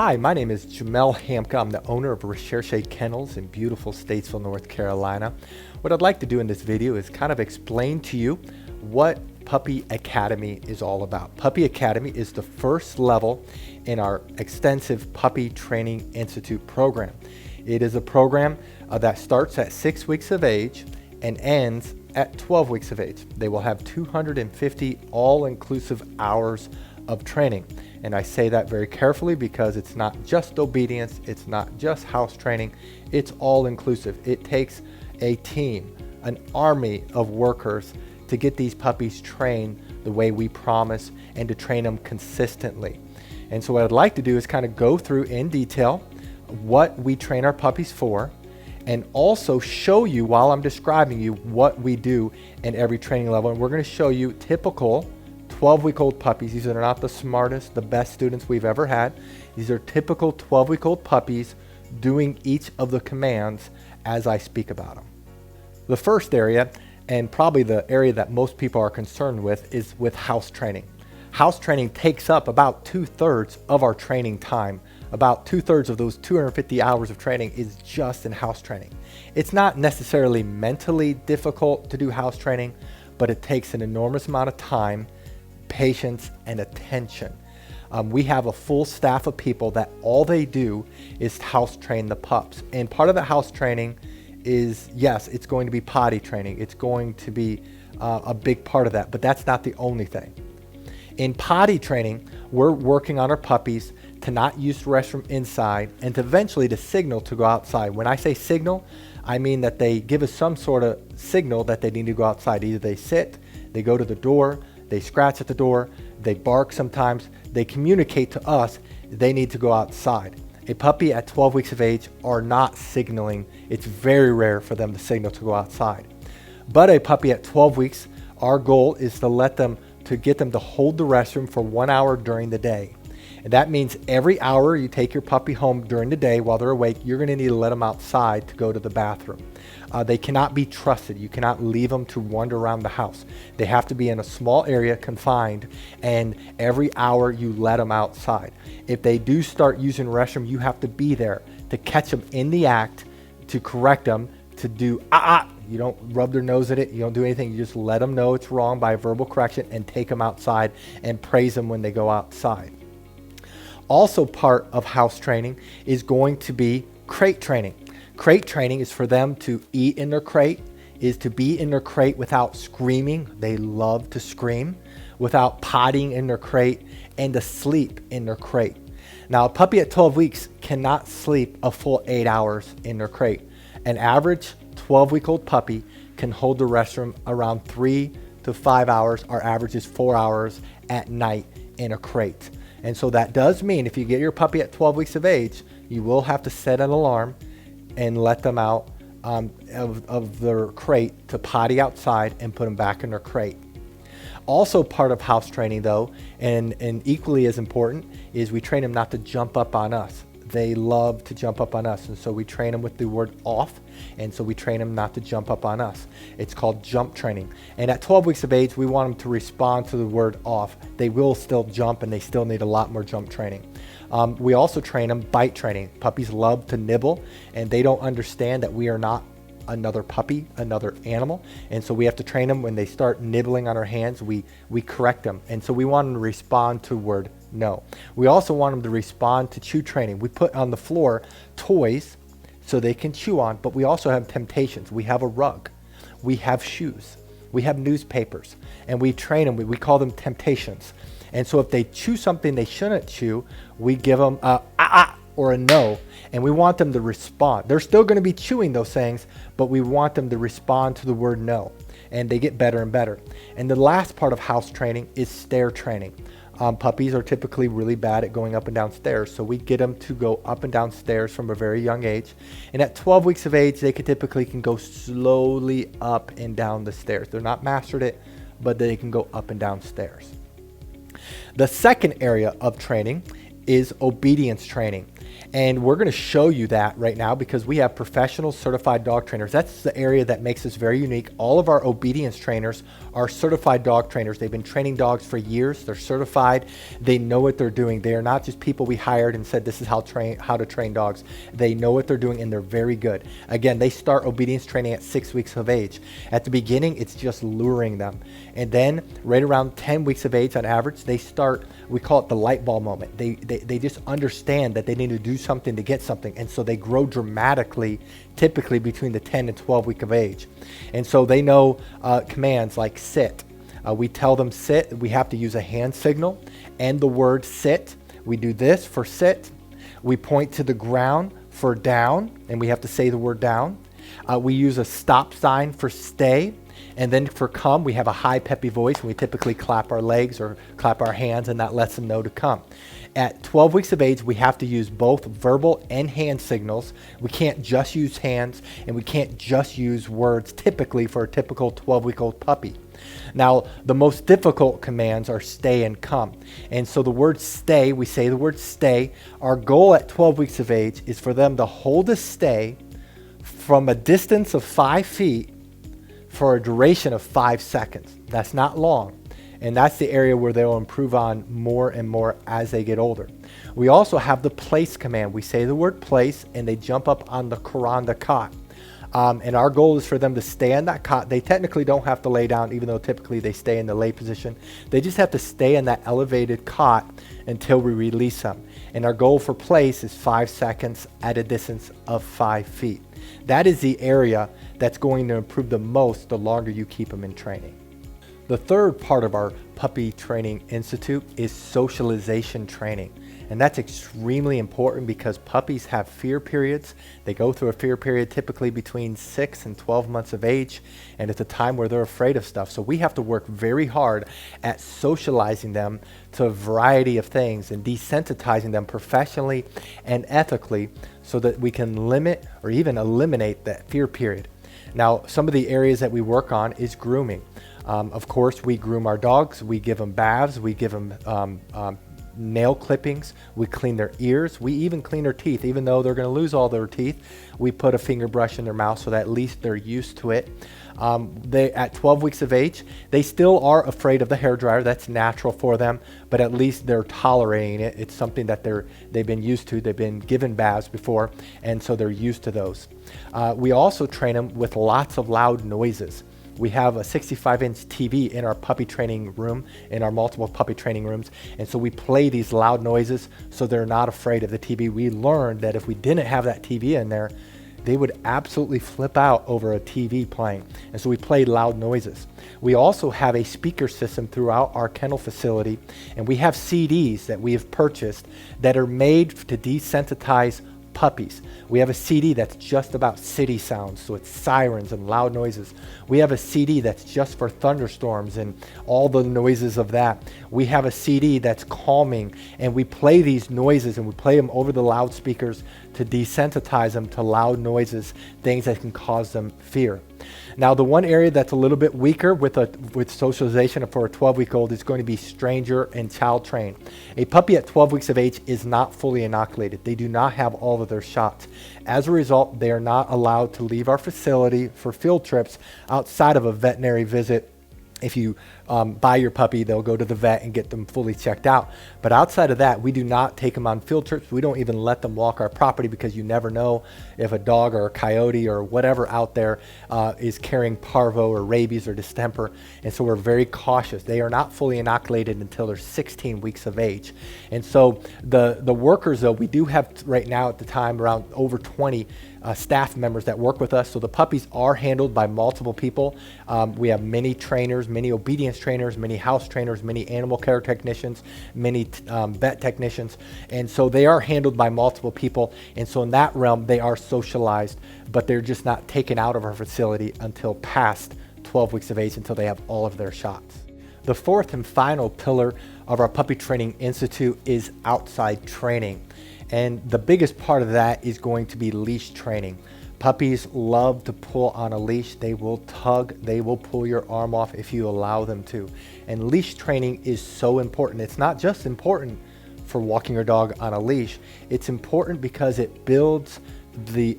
Hi, my name is Jamel Hamka. I'm the owner of Recherche Kennels in beautiful Statesville, North Carolina. What I'd like to do in this video is kind of explain to you what Puppy Academy is all about. Puppy Academy is the first level in our extensive Puppy Training Institute program. It is a program that starts at 6 weeks of age and ends at 12 weeks of age. They will have 250 all-inclusive hours of training. And I say that very carefully because it's not just obedience, it's not just house training, it's all inclusive. It takes a team, an army of workers to get these puppies trained the way we promise and to train them consistently. And so what I'd like to do is kind of go through in detail what we train our puppies for, and also show you while I'm describing you what we do in every training level. And we're going to show you typical 12-week-old puppies. These are not the smartest, the best students we've ever had. These are typical 12-week-old puppies doing each of the commands as I speak about them. The first area, and probably the area that most people are concerned with, is with house training. House training takes up about 2/3 of our training time. About 2/3 of those 250 hours of training is just in house training. It's not necessarily mentally difficult to do house training, but it takes an enormous amount of time, patience, and attention. We have a full staff of people that all they do is house train the pups. And part of the house training is, yes, it's going to be potty training. It's going to be a big part of that, but that's not the only thing. In potty training, we're working on our puppies to not use the restroom inside and to eventually to signal to go outside. When I say signal, I mean that they give us some sort of signal that they need to go outside. Either they sit, they go to the door, they scratch at the door, they bark sometimes, they communicate to us they need to go outside. A puppy at 12 weeks of age are not signaling. It's very rare for them to signal to go outside. But a puppy at 12 weeks, our goal is to get them to hold the restroom for 1 hour during the day. And that means every hour you take your puppy home during the day while they're awake, you're going to need to let them outside to go to the bathroom. They cannot be trusted. You cannot leave them to wander around the house. They have to be in a small area confined, and every hour you let them outside. If they do start using the restroom, you have to be there to catch them in the act, to correct them, to do You don't rub their nose in it. You don't do anything. You just let them know it's wrong by verbal correction and take them outside and praise them when they go outside. Also part of house training is going to be crate training. Crate training is for them to eat in their crate, is to be in their crate without screaming. They love to scream. Without potting in their crate, and to sleep in their crate. Now, a puppy at 12 weeks cannot sleep a full 8 hours in their crate. An average 12-week-old puppy can hold the restroom around 3 to 5 hours. Our average is 4 hours at night in a crate. And so that does mean if you get your puppy at 12 weeks of age, you will have to set an alarm and let them out of their crate to potty outside and put them back in their crate. Also part of house training though, and equally as important, is we train them not to jump up on us. They love to jump up on us, and so we train them with the word off, and so we train them not to jump up on us. It's called jump training. And at 12 weeks of age, we want them to respond to the word off. They will still jump, and they still need a lot more jump training. We also train them bite training. Puppies love to nibble, and they don't understand that we are not another puppy, another animal, and so we have to train them. When they start nibbling on our hands, we correct them, and so we want them to respond to word no. We also want them to respond to chew training. We put on the floor toys so they can chew on, but we also have temptations. We have a rug, we have shoes, we have newspapers, and we train them. We call them temptations. And so if they chew something they shouldn't chew, we give them a or a no, and we want them to respond. They're still going to be chewing those things, but we want them to respond to the word no, and they get better and better. And the last part of house training is stair training. Puppies are typically really bad at going up and down stairs, so we get them to go up and down stairs from a very young age. And at 12 weeks of age, they can go slowly up and down the stairs. They're not mastered it, but they can go up and down stairs. The second area of training is obedience training. And we're going to show you that right now because we have professional certified dog trainers. That's the area that makes us very unique. All of our obedience trainers are certified dog trainers. They've been training dogs for years. They're certified. They know what they're doing. They are not just people we hired and said this is how to train dogs. They know what they're doing and they're very good. Again, they start obedience training at 6 weeks of age. At the beginning, it's just luring them. And then right around 10 weeks of age on average, they start, we call it the light bulb moment. They just understand that they need to do something to get something. And so they grow dramatically, typically between the 10 and 12 week of age. And so they know commands like sit. We tell them sit. We have to use a hand signal and the word sit. We do this for sit. We point to the ground for down, and we have to say the word down. We use a stop sign for stay. And then for come, we have a high peppy voice, and we typically clap our legs or clap our hands, and that lets them know to come. At 12 weeks of age, we have to use both verbal and hand signals. We can't just use hands, and we can't just use words typically for a typical 12-week-old puppy. Now, the most difficult commands are stay and come. And so the word stay, we say the word stay. Our goal at 12 weeks of age is for them to hold a stay from a distance of 5 feet for a duration of 5 seconds. That's not long. And that's the area where they'll improve on more and more as they get older. We also have the place command. We say the word place and they jump up on the cot. And our goal is for them to stay on that cot. They technically don't have to lay down, even though typically they stay in the lay position. They just have to stay in that elevated cot until we release them. And our goal for place is 5 seconds at a distance of 5 feet. That is the area that's going to improve the most the longer you keep them in training. The third part of our Puppy Training Institute is socialization training. And that's extremely important because puppies have fear periods. They go through a fear period typically between 6 and 12 months of age, and it's a time where they're afraid of stuff. So we have to work very hard at socializing them to a variety of things and desensitizing them professionally and ethically so that we can limit or even eliminate that fear period. Now, some of the areas that we work on is grooming. Of course, we groom our dogs. We give them baths. We give them nail clippings. We clean their ears. We even clean their teeth. Even though they're going to lose all their teeth, we put a finger brush in their mouth so that at least they're used to it. They, at 12 weeks of age, they still are afraid of the hairdryer. That's natural for them, but at least they're tolerating it. It's something that they've been used to. They've been given baths before, and so they're used to those. We also train them with lots of loud noises. We have a 65-inch TV in our puppy training room, in our multiple puppy training rooms, and so we play these loud noises so they're not afraid of the TV. We learned that if we didn't have that TV in there, they would absolutely flip out over a TV playing, and so we played loud noises. We also have a speaker system throughout our kennel facility, and we have CDs that we have purchased that are made to desensitize puppies. We have a CD that's just about city sounds, so it's sirens and loud noises. We have a CD that's just for thunderstorms and all the noises of that. We have a CD that's calming, and we play these noises and we play them over the loudspeakers to desensitize them to loud noises, things that can cause them fear. Now, the one area that's a little bit weaker with socialization for a 12-week-old is going to be stranger and child train. A puppy at 12 weeks of age is not fully inoculated. They do not have all of their shots. As a result, they are not allowed to leave our facility for field trips outside of a veterinary visit. If you buy your puppy, they'll go to the vet and get them fully checked out. But outside of that, we do not take them on field trips. We don't even let them walk our property because you never know if a dog or a coyote or whatever out there is carrying parvo or rabies or distemper. And so we're very cautious. They are not fully inoculated until they're 16 weeks of age. And so the workers, though, we do have right now at the time around over 20 staff members that work with us. So the puppies are handled by multiple people. We have many trainers, many obedience trainers, many house trainers, many animal care technicians, many vet technicians. And so they are handled by multiple people. And so in that realm, they are socialized, but they're just not taken out of our facility until past 12 weeks of age, until they have all of their shots. The fourth and final pillar of our Puppy Training Institute is outside training. And the biggest part of that is going to be leash training. Puppies love to pull on a leash. They will tug, they will pull your arm off if you allow them to. And leash training is so important. It's not just important for walking your dog on a leash. It's important because it builds the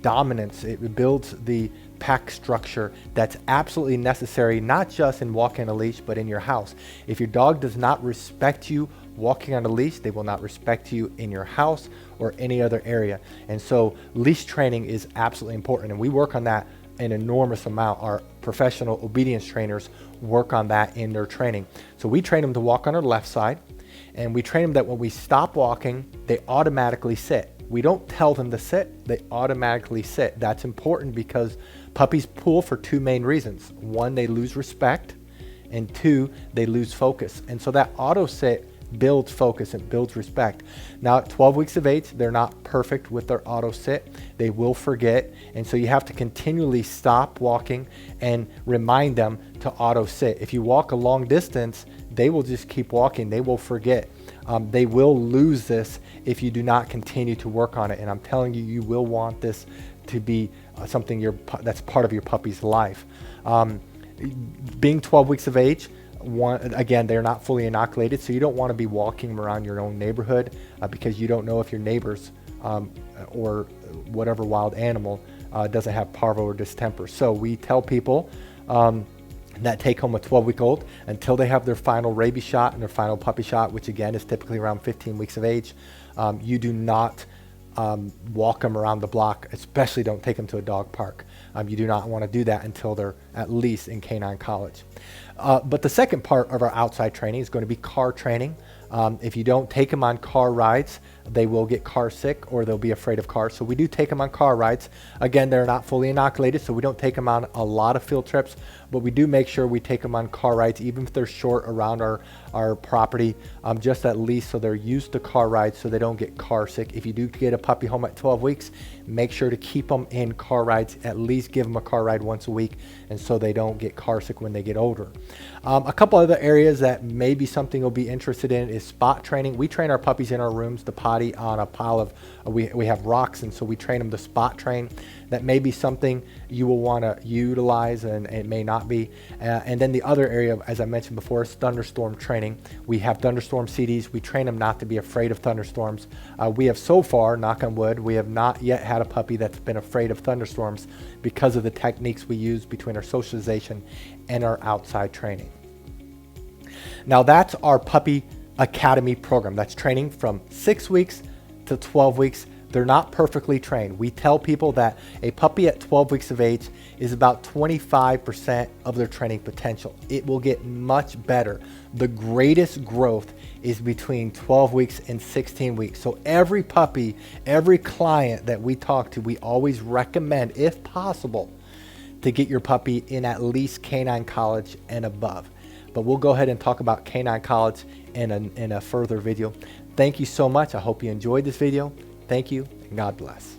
dominance, it builds the pack structure that's absolutely necessary, not just in walking on a leash, but in your house. If your dog does not respect you walking on a leash, they will not respect you in your house or any other area. And so leash training is absolutely important, and we work on that an enormous amount. Our professional obedience trainers work on that in their training. So we train them to walk on our left side, and we train them that when we stop walking, they automatically sit. We don't tell them to sit, they automatically sit. That's important because puppies pull for two main reasons. One, they lose respect, and two, they lose focus. And so that auto sit builds focus and builds respect. Now at 12 weeks of age, they're not perfect with their auto sit. They will forget. And so you have to continually stop walking and remind them to auto sit. If you walk a long distance, they will just keep walking. They will forget. They will lose this if you do not continue to work on it. And I'm telling you, you will want this to be something that's part of your puppy's life. Being 12 weeks of age, again, they're not fully inoculated, so you don't want to be walking around your own neighborhood because you don't know if your neighbors or whatever wild animal doesn't have parvo or distemper. So we tell people that take home a 12-week-old until they have their final rabies shot and their final puppy shot, which again is typically around 15 weeks of age. You do not walk them around the block, especially don't take them to a dog park. You do not want to do that until they're at least in canine college. But the second part of our outside training is going to be car training. If you don't take them on car rides, they will get car sick or they'll be afraid of cars. So we do take them on car rides. Again, they're not fully inoculated, so we don't take them on a lot of field trips, but we do make sure we take them on car rides, even if they're short around our property, just at least so they're used to car rides so they don't get car sick. If you do get a puppy home at 12 weeks, make sure to keep them in car rides, at least give them a car ride once a week, and so they don't get car sick when they get older. A couple other areas that maybe something you'll be interested in is spot training. We train our puppies in our rooms to potty on a pile of, we have rocks, and so we train them to spot train. That may be something you will want to utilize, and it may not be. And then the other area, as I mentioned before, is thunderstorm training. We have thunderstorm CDs. We train them not to be afraid of thunderstorms. We have so far, knock on wood, we have not yet had a puppy that's been afraid of thunderstorms because of the techniques we use between our socialization and our outside training. Now that's our Puppy Academy program. That's training from 6 weeks to 12 weeks. They're not perfectly trained. We tell people that a puppy at 12 weeks of age is about 25% of their training potential. It will get much better. The greatest growth is between 12 weeks and 16 weeks. So every puppy, every client that we talk to, we always recommend, if possible, to get your puppy in at least canine college and above. But we'll go ahead and talk about canine college in a further video. Thank you so much. I hope you enjoyed this video. Thank you, and God bless.